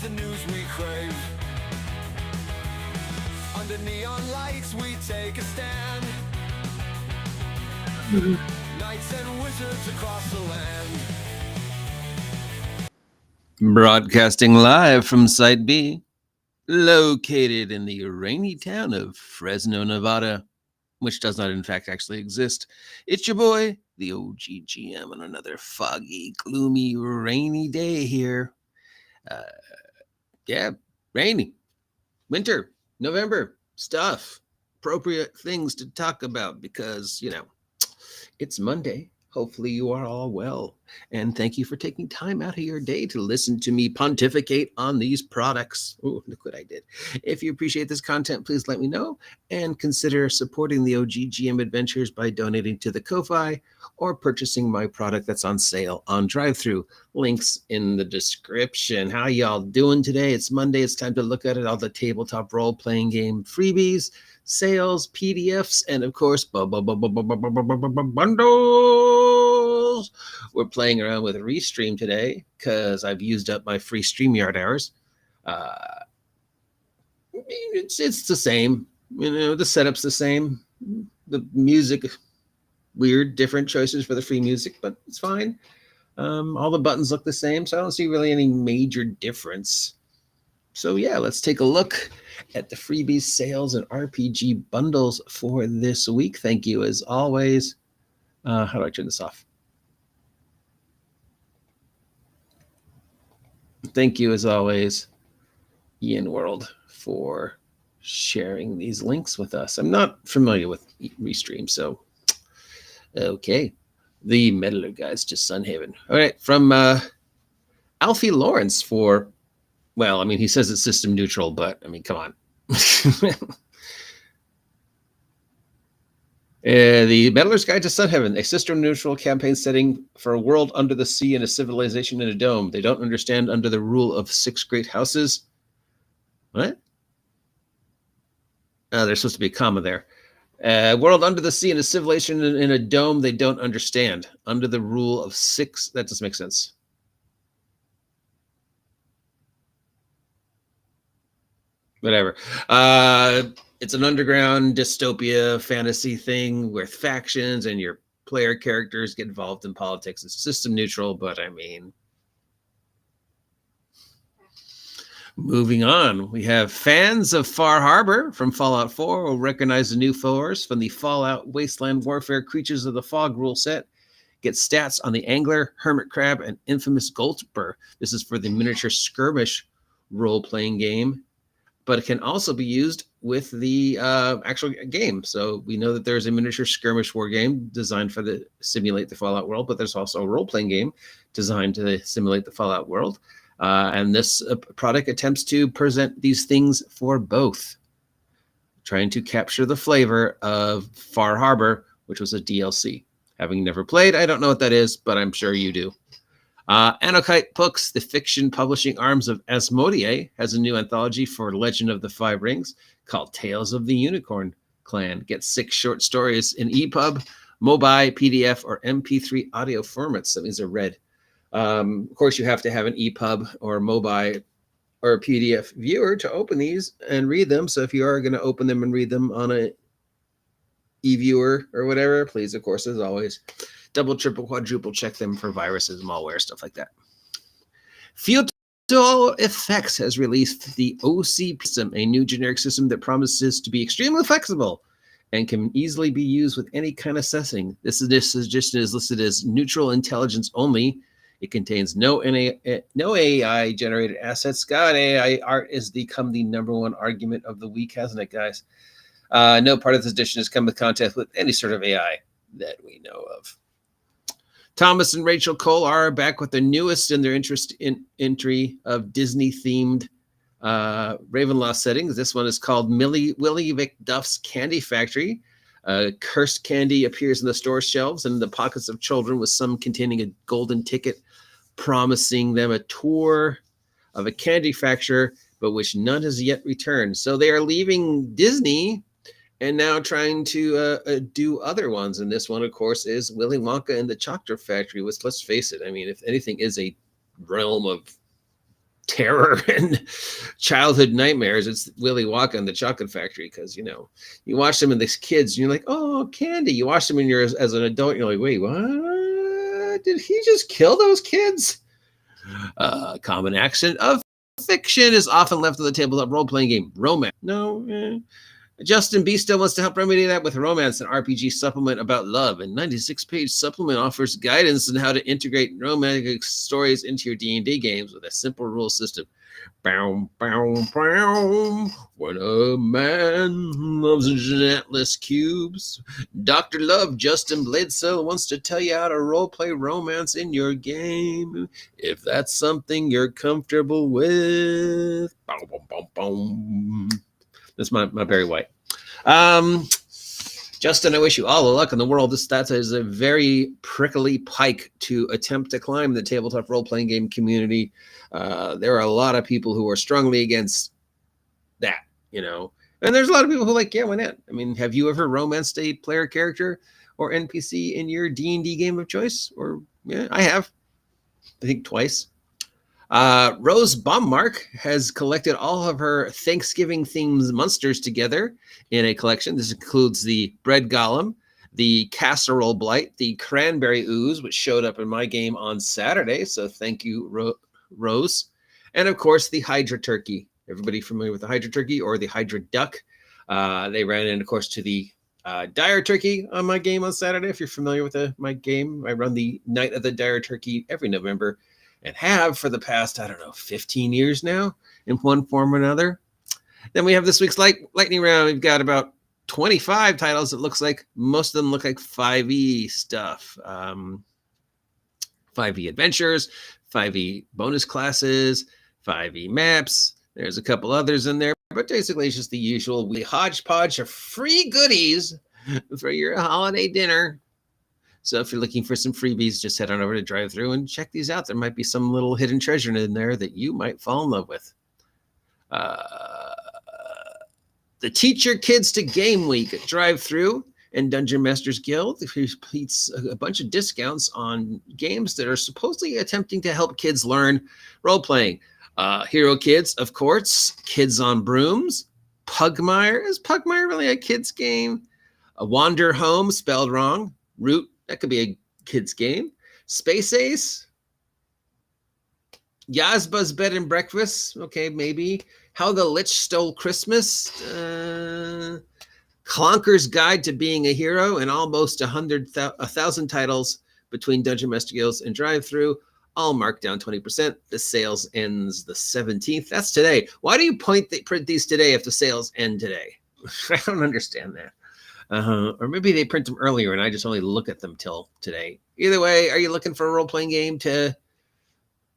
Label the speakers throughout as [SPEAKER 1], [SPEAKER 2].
[SPEAKER 1] is the news we crave. Under neon lights we take a stand. Knights and wizards across the land.
[SPEAKER 2] Broadcasting live from Site B, located in the rainy town of Fresno, Nevada, which does not in fact actually exist. It's your boy, the OGGM, on another foggy, gloomy, rainy day here. Rainy, winter, November, stuff, appropriate things to talk about because, it's Monday. Hopefully you are all well. And thank you for taking time out of your day to listen to me pontificate on these products. Oh, look what I did. If you appreciate this content, please let me know and consider supporting the OGGM Adventures by donating to the Ko-Fi or purchasing my product that's on sale on drive-thru. Links in the description. How y'all doing today? It's Monday. It's time to look at it. All the tabletop role-playing game freebies, sales, PDFs, and of course, bundles. We're playing around with Restream today because I've used up my free StreamYard hours. It's the same. The setup's the same. The music, weird, different choices for the free music, but it's fine. All the buttons look the same, so I don't see really any major difference. So yeah, let's take a look at the freebies, sales, and RPG bundles for this week. Thank you as always. How do I turn this off? Thank you as always, Ian World, for sharing these links with us. I'm not familiar with Restream, so okay. The Meddler Guides to Sunhaven. All right, from Alfie Lawrence for, well, I mean, he says it's system neutral, but I mean, come on. The Meddler's Guide to Sunhaven, a system-neutral campaign setting for a world under the sea and a civilization in a dome. They don't understand under the rule of 6 great houses. What? There's supposed to be a comma there. World under the sea and a civilization in a dome they don't understand. Under the rule of 6. That doesn't make sense. Whatever. It's an underground dystopia fantasy thing with factions and your player characters get involved in politics. It's system neutral, but I mean, moving on. We have fans of Far Harbor from Fallout 4 will recognize the new foes from the Fallout Wasteland Warfare Creatures of the Fog rule set. Get stats on the Angler, Hermit Crab, and Infamous Gulper. This is for the miniature skirmish role-playing game, but it can also be used with the actual game. So we know that there's a miniature skirmish war game designed for the simulate the Fallout world, but there's also a role-playing game designed to simulate the Fallout world. And this product attempts to present these things for both, trying to capture the flavor of Far Harbor, which was a DLC. Having never played, I don't know what that is, but I'm sure you do. Anokite Books, the fiction publishing arms of Asmodee, has a new anthology for Legend of the Five Rings called Tales of the Unicorn Clan. Get 6 short stories in EPUB, Mobi, PDF, or MP3 audio formats. That means they're read. Of course, you have to have an EPUB or Mobi or a PDF viewer to open these and read them. So if you are going to open them and read them on a e-viewer or whatever, please, of course, as always, double, triple, quadruple check them for viruses, malware, stuff like that. Feudal Effects has released the OC system, a new generic system that promises to be extremely flexible and can easily be used with any kind of setting. This suggestion is listed as neutral intelligence only. It contains no AI-generated assets. God, AI art has become the #1 argument of the week, hasn't it, guys? No part of this edition has come in contact with any sort of AI that we know of. Thomas and Rachel Cole are back with the newest in their entry of Disney-themed Ravenloft settings. This one is called Willie McDuff's Candy Factory. Cursed candy appears in the store shelves and in the pockets of children, with some containing a golden ticket promising them a tour of a candy factory, but which none has yet returned. So they are leaving Disney and now trying to do other ones. And this one, of course, is Willy Wonka and the Chocolate Factory, which, let's face it, I mean, if anything is a realm of terror and childhood nightmares. It's Willy Wonka and the Chocolate Factory, because you watch them and these kids, and you're like, oh, candy. You watch them and you're as an adult, you're like, wait, what? Did he just kill those kids? Common accent of fiction is often left on the tabletop role-playing game. Romance. No. Justin B still wants to help remedy that with Romance, an RPG supplement about love. A 96-page supplement offers guidance on how to integrate romantic stories into your D&D games with a simple rule system. Bow, bow, bow. When a man loves Jeanetteless cubes, Dr. Love Justin Bledsoe wants to tell you how to roleplay romance in your game. If that's something you're comfortable with. Bow, bow, bow, bow. That's my Barry White. Justin, I wish you all the luck in the world. That is a very prickly pike to attempt to climb the tabletop role-playing game community. There are a lot of people who are strongly against that, And there's a lot of people who like, yeah, why not? I mean, have you ever romanced a player character or NPC in your D&D game of choice? Or, yeah, I have. I think twice. Rose Baummark has collected all of her Thanksgiving-themed monsters together in a collection. This includes the Bread Golem, the Casserole Blight, the Cranberry Ooze, which showed up in my game on Saturday, so thank you, Rose. And, of course, the Hydra Turkey. Everybody familiar with the Hydra Turkey or the Hydra Duck? They ran in, of course, to the Dire Turkey on my game on Saturday. If you're familiar with my game, I run the Night of the Dire Turkey every November. And have for the past, 15 years now in one form or another. Then we have this week's lightning round. We've got about 25 titles. It looks like most of them look like 5e stuff. 5e adventures, 5e bonus classes, 5e maps. There's a couple others in there, but basically it's just the usual hodgepodge of free goodies for your holiday dinner. So if you're looking for some freebies, just head on over to Drive-Thru and check these out. There might be some little hidden treasure in there that you might fall in love with. The Teach Your Kids to Game Week at Drive-Thru and Dungeon Masters Guild repeats a bunch of discounts on games that are supposedly attempting to help kids learn role-playing. Hero Kids, of course. Kids on Brooms. Pugmire. Is Pugmire really a kid's game? A Wander Home, spelled wrong. Root. That could be a kid's game. Space Ace. Yazba's Bed and Breakfast. Okay, maybe. How the Lich Stole Christmas. Clonker's Guide to Being a Hero, and almost 1,000 titles between Dungeon Master Guilds and Drive-Thru, all marked down 20%. The sales ends the 17th. That's today. Why do you print these today if the sales end today? I don't understand that. Or maybe they print them earlier and I just only look at them till today. Either way, are you looking for a role-playing game to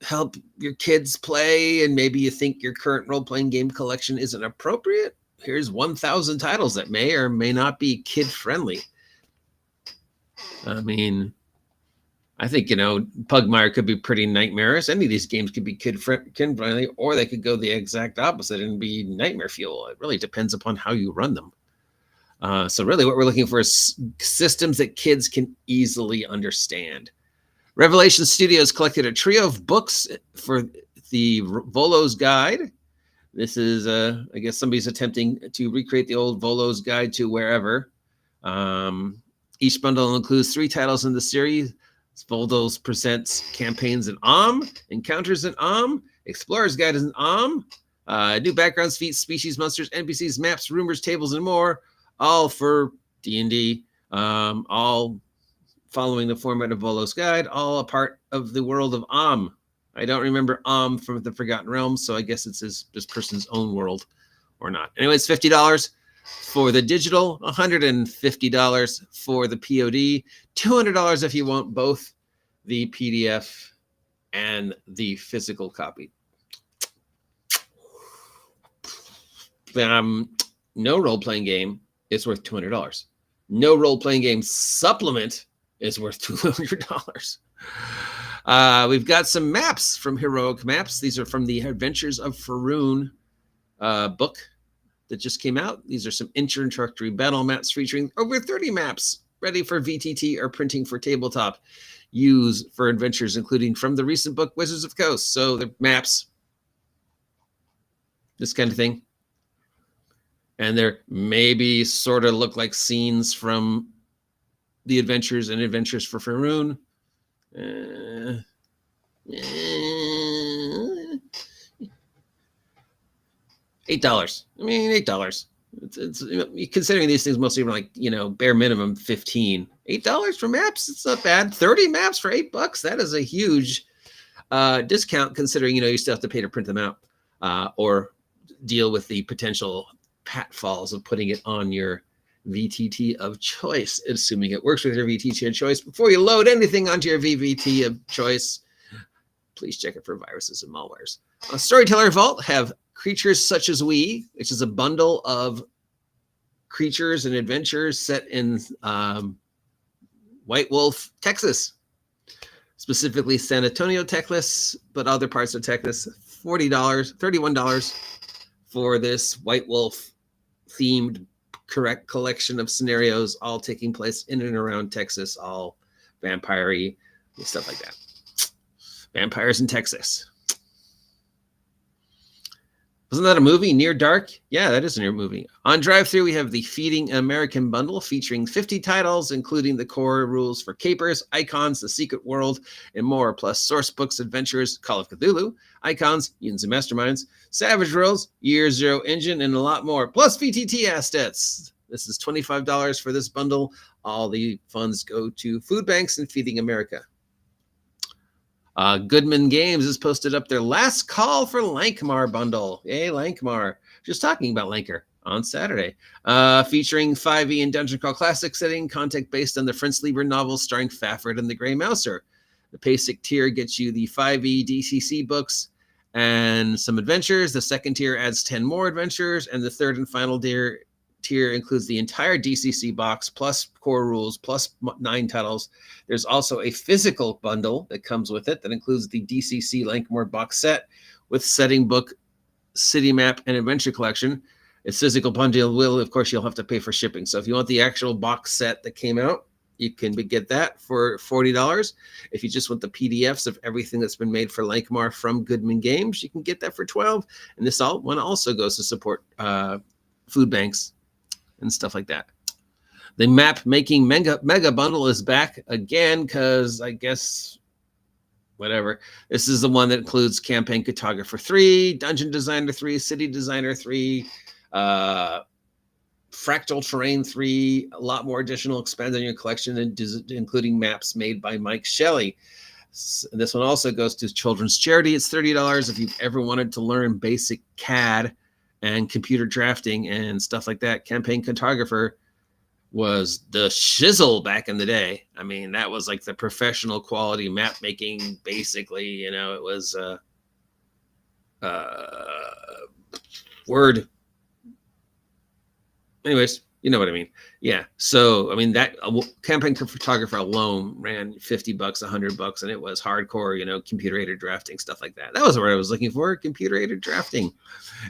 [SPEAKER 2] help your kids play and maybe you think your current role-playing game collection isn't appropriate? Here's 1,000 titles that may or may not be kid-friendly. I mean, I think, Pugmire could be pretty nightmarish. Any of these games could be kid-friendly, or they could go the exact opposite and be nightmare fuel. It really depends upon how you run them. So really what we're looking for is systems that kids can easily understand. Revelation Studios collected a trio of books for the Volo's Guide. This is, I guess somebody's attempting to recreate the old Volo's Guide to Wherever. Each bundle includes 3 titles in the series. Volo's presents campaigns in encounters in Explorer's Guide is in new backgrounds, feats, species, monsters, NPCs, maps, rumors, tables, and more. All for D&D, all following the format of Volo's Guide, all a part of the world of I don't remember from the Forgotten Realms, so I guess it's this person's own world or not. Anyway, it's $50 for the digital, $150 for the POD, $200 if you want both the PDF and the physical copy. No role-playing game is worth $200. No role-playing game supplement is worth $200. We've got some maps from Heroic Maps. These are from the Adventures of Faroon book that just came out. These are some introductory battle maps featuring over 30 maps ready for VTT or printing for tabletop use for adventures, including from the recent book Wizards of the Coast. So the maps, this kind of thing. And there maybe sort of look like scenes from the Adventures and Adventures for Faroon. $8. I mean, $8. It's considering these things mostly are like, bare minimum 15. $8 for maps. It's not bad. 30 maps for $8. That is a huge discount considering, you still have to pay to print them out or deal with the potential pitfalls of putting it on your VTT of choice, assuming it works with your VTT of choice. Before you load anything onto your VVT of choice, please check it for viruses and malwares. Storyteller Vault have Creatures Such as We, which is a bundle of creatures and adventures set in White Wolf, Texas, specifically San Antonio, Texas, but other parts of Texas. $31 for this White Wolf themed correct collection of scenarios, all taking place in and around Texas, all vampire-y stuff like that. Vampires in Texas. Wasn't that a movie, Near Dark? Yeah, that is a near movie. On drive-thru, we have the Feeding American bundle featuring 50 titles, including the core rules for Capers, Icons, The Secret World, and more, plus source books, adventures, Call of Cthulhu, Icons, Mutants and Masterminds, Savage Worlds, Year Zero Engine, and a lot more, plus VTT assets. This is $25 for this bundle. All the funds go to food banks and Feeding America. Goodman Games has posted up their Last Call for Lankmar bundle. Yay, Lankmar. Just talking about Lanker on Saturday. Featuring 5e and Dungeon Crawl Classic setting, content based on the French Lieber novel starring Fafford and the Grey Mouser. The basic tier gets you the 5e DCC books and some adventures. The second tier adds 10 more adventures, and the third and final tier includes the entire DCC box, plus core rules, plus 9 titles. There's also a physical bundle that comes with it that includes the DCC Lankmore box set with setting book, city map, and adventure collection. Its physical bundle will, of course, you'll have to pay for shipping. So if you want the actual box set that came out, you can get that for $40. If you just want the PDFs of everything that's been made for Lankmar from Goodman Games, you can get that for $12. And this one also goes to support food banks and stuff like that. The map making mega bundle is back again because I guess whatever. This is the one that includes Campaign Cartographer 3, Dungeon Designer 3, City Designer 3, Fractal Terrain 3, a lot more additional expand on your collection, including maps made by Mike Shelley. This one also goes to Children's Charity. It's $30 if you've ever wanted to learn basic CAD and computer drafting and stuff like that. Campaign Cartographer was the shizzle back in the day. I mean, that was like the professional quality map making, basically. It was Word. Anyways, you know what I mean. Yeah. So, I mean, that Campaign Cartographer alone ran $50, $100, and it was hardcore, computer-aided drafting, stuff like that. That was what I was looking for, computer-aided drafting.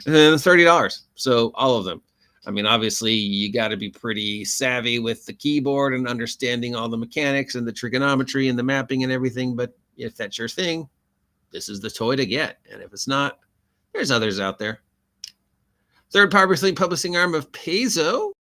[SPEAKER 2] And then $30. So all of them. I mean, obviously, you got to be pretty savvy with the keyboard and understanding all the mechanics and the trigonometry and the mapping and everything. But if that's your thing, this is the toy to get. And if it's not, there's others out there. Third publishing arm of Paizo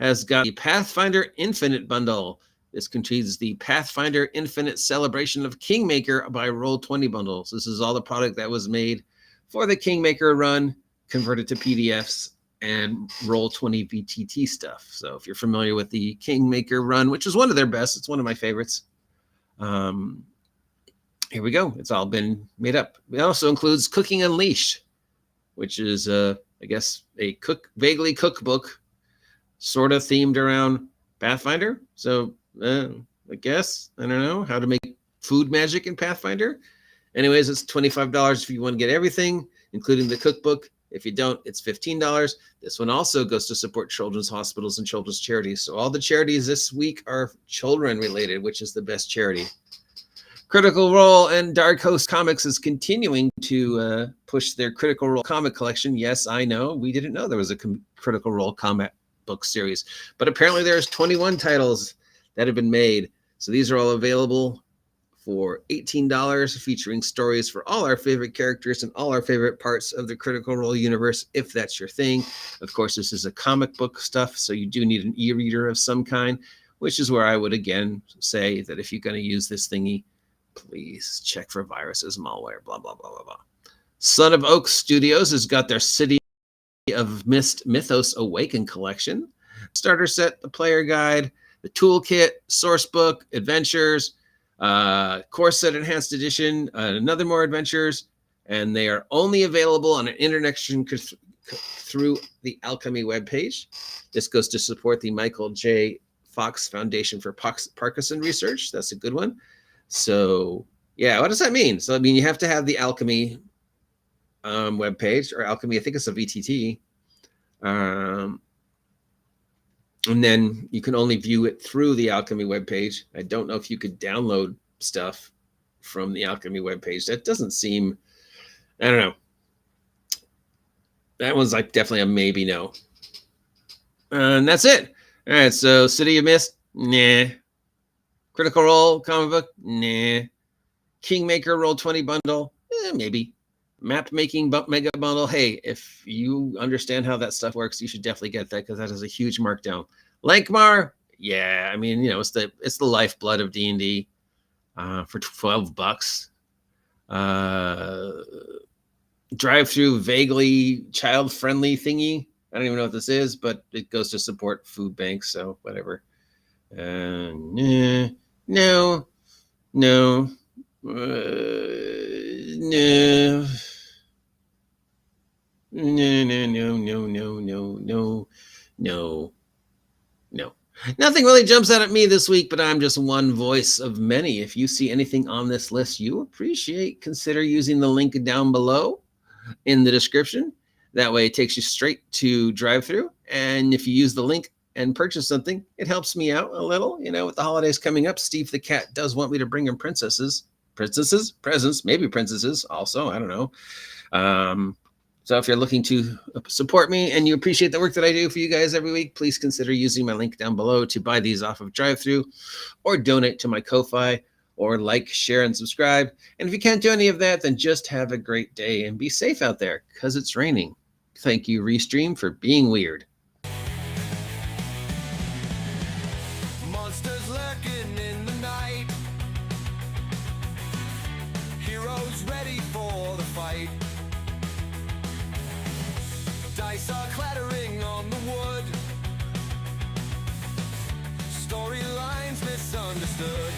[SPEAKER 2] has got the Pathfinder Infinite bundle. This contains the Pathfinder Infinite Celebration of Kingmaker by Roll20 bundles. This is all the product that was made for the Kingmaker run, converted to PDFs, and Roll20 VTT stuff. So if you're familiar with the Kingmaker run, which is one of their best, it's one of my favorites. Here we go. It's all been made up. It also includes Cooking Unleashed, which is, I guess, a vaguely cookbook, sort of themed around Pathfinder. So I guess, I don't know, how to make food magic in Pathfinder. Anyways, it's $25 if you want to get everything, including the cookbook. If you don't, it's $15. This one also goes to support children's hospitals and children's charities. So all the charities this week are children related, which is the best charity. Critical Role and Dark Horse Comics is continuing to push their Critical Role comic collection. Yes, I know. We didn't know there was a Critical Role comic book series, but apparently there's 21 titles that have been made. So these are all available for $18, featuring stories for all our favorite characters and all our favorite parts of the Critical Role universe, if that's your thing. Of course, this is a comic book stuff, so you do need an e-reader of some kind, which is where I would again say that if you're going to use this thingy, please check for viruses, malware, blah, blah, blah, blah, blah. Son of Oak Studios has got their City of Mist Mythos Awaken collection, starter set, the player guide, the toolkit, source book, adventures, course set enhanced edition, another more adventures, and they are only available on an interconnection through the Alchemy webpage. This goes to support the Michael J. Fox Foundation for Parkinson Research. That's a good one. So yeah, what does that mean? So I mean, you have to have the Alchemy webpage, or Alchemy, I think it's a VTT. And then you can only view it through the Alchemy webpage. I don't know if you could download stuff from the Alchemy webpage. That doesn't seem, I don't know. That one's like definitely a maybe no. And that's it. All right, so City of Mist, nah. Critical Role comic book, nah. Kingmaker Roll20 bundle, maybe. Map making mega bundle. Hey, if you understand how that stuff works, you should definitely get that, because that is a huge markdown. Lankmar, yeah, I mean, you know, it's the lifeblood of D&D for $12. Drive through vaguely child friendly thingy. I don't even know what this is, but it goes to support food banks, so whatever. No. No. No. No. Nothing really jumps out at me this week, but I'm just one voice of many. If you see anything on this list you appreciate, consider using the link down below in the description. That way it takes you straight to drive-through. And if you use the link and purchase something, it helps me out a little. You know, with the holidays coming up, Steve the cat does want me to bring him presents, maybe princesses also, I don't know. So if you're looking to support me and you appreciate the work that I do for you guys every week, please consider using my link down below to buy these off of drive-through, or donate to my Ko-Fi, or like, share, and subscribe. And if you can't do any of that, then just have a great day and be safe out there, because it's raining. Thank you, Restream, for being weird.
[SPEAKER 1] Monsters lurking in the night. Heroes ready for the fight. Dice are clattering on the wood. Storylines misunderstood.